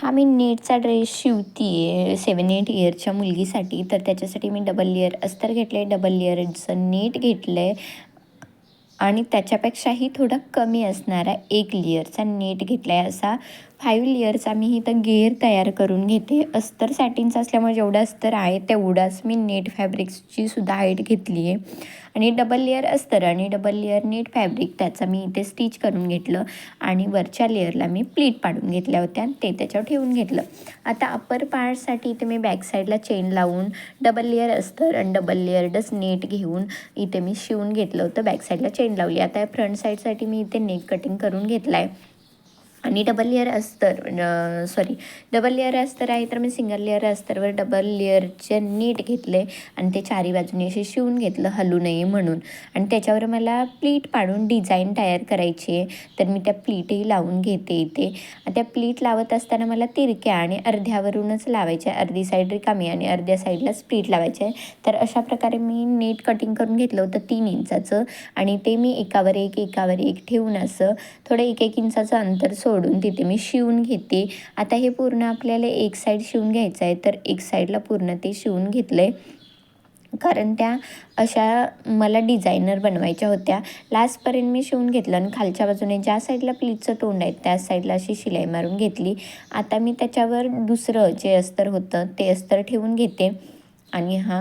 हा मी नेटचा ड्रेस शिवते आहे 7-8 इयरच्या मुलगीसाठी. तर त्याच्यासाठी मी डबल लेयर अस्तर घेतलं आहे, डबल लेयरचं नेट घेतलं आहे आणि त्याच्यापेक्षाही थोडा कमी असणारा 1 लेयरचा नेट घेतला आहे. असा 5 लेयरचा मी इथं घेर तयार करून घेते. अस्तर सॅटिनचं असल्यामुळे जेवढं अस्तर आहे तेवढाच मी नेट फॅब्रिक्सची सुद्धा हाईट घेतली आहे आणि डबल लेयर अस्तर आणि डबल लेयर नेट फॅब्रिक त्याचा मी इथे स्टिच करून घेतलं आणि वरच्या लेयरला मी प्लीट पाडून घेतल्या होत्या ते त्याच्यावर ठेवून घेतलं. आता अपर पार्टसाठी इथे मी बॅक साईडला चेन लावून डबल लेयर अस्तर आणि डबल लेयरडच नेट घेऊन इथे मी शिवून घेतलं होतं. बॅक साईडला चेन लावली. आता फ्रंट साईडसाठी मी इथे नेक कटिंग करून घेतला आहे आणि डबल लेयर अस्तर आहे तर मी सिंगल लेयर अस्तरवर डबल लेयरचे नीट घेतले आणि ते चारी बाजूने असे शिवून घेतलं हलू नये म्हणून. आणि त्याच्यावर मला प्लीट पाडून डिझाईन तयार करायची आहे तर मी त्या प्लीटही लावून घेते इथे. त्या प्लीट लावत असताना मला तिरक्या आणि अर्ध्यावरूनच लावायच्या, अर्धी साईड रिकामी आणि अर्ध्या साईडलाच प्लीट लावायचे आहे. तर अशा प्रकारे मी नेट कटिंग करून घेतलं होतं 3 इंचाचं आणि ते मी एकावर एक ठेवून असं थोडं 1-1 इंचाचं अंतर सोडून तिथे मी शिवून घेते. आता हे पूर्ण आपल्याला एक साईड शिवून घ्यायचं आहे तर एक साईडला पूर्ण ते शिवून घेतलं आहे कारण त्या अशा मला डिझायनर बनवायच्या होत्या. लास्टपर्यंत मी शिवून घेतलं आणि खालच्या बाजूने ज्या साईडला प्लीटचं तोंड आहे त्या साईडला अशी शिलाई मारून घेतली. आता मी त्याच्यावर दुसरं जे अस्तर होतं ते अस्तर ठेवून घेते आणि हा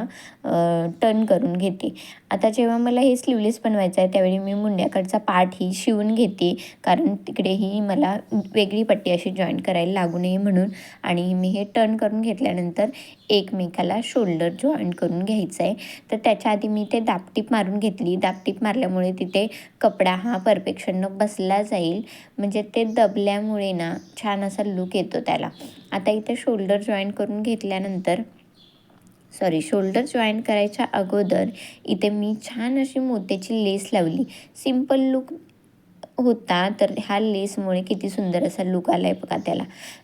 टर्न करून घेते. आता जेव्हा मला हे स्लीवलेस बनवायचं आहे त्यावेळी मी मुंड्याकडचा पार्ट ही शिवून घेते कारण तिकडेही मला वेगळी पट्टी अशी जॉईंट करायला लागू नये म्हणून. आणि मी हे टर्न करून घेतल्यानंतर एकमेकाला शोल्डर जॉईंट करून घ्यायचं आहे. तर त्याच्या आधी मी ते दापटीप मारून घेतली. दापटीप मारल्यामुळे तिथे कपडा हा परफेक्शननं बसला जाईल, म्हणजे ते दबल्यामुळे ना छान असा लूक येतो त्याला. आता इथे शोल्डर जॉईंट करायच्या अगोदर इथे मी छान अशी मोत्याची लेस लावली. सिंपल लूक होता तर ह्या लेसमुळे किती सुंदर असा लूक आला आहे बघा त्याला.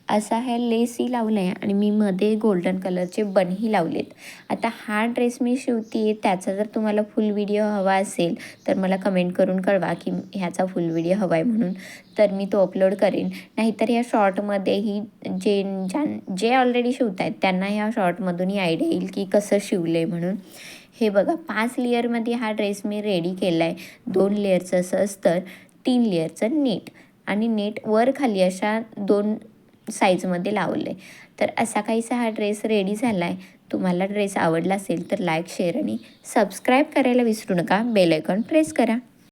असा ह्या लेसही लावला आहे आणि मी मध्ये गोल्डन कलरचे बनही लावलेत. आता हा ड्रेस मी शिवते आहे त्याचा जर तुम्हाला फुल व्हिडिओ हवा असेल तर मला कमेंट करून कळवा की ह्याचा फुल व्हिडिओ हवा आहे म्हणून, तर मी तो अपलोड करेन. नाहीतर ह्या शॉर्टमध्येही जे ऑलरेडी शिवत आहेत त्यांना ह्या शॉर्टमधूनही आयडिया येईल की कसं शिवलं आहे म्हणून. हे बघा 5 लेयरमध्ये हा ड्रेस मी रेडी केला आहे. 2 लेयरचं असं अस्तर, 3 लेयरचं नेट आणि नेट वर खाली अशा 2 साईजमध्ये लावलं आहे. तर असा काहीसा हा ड्रेस रेडी झाला आहे. तुम्हाला ड्रेस आवडला असेल तर लाईक, शेअर आणि सबस्क्राईब करायला विसरू नका. बेल आयकॉन प्रेस करा.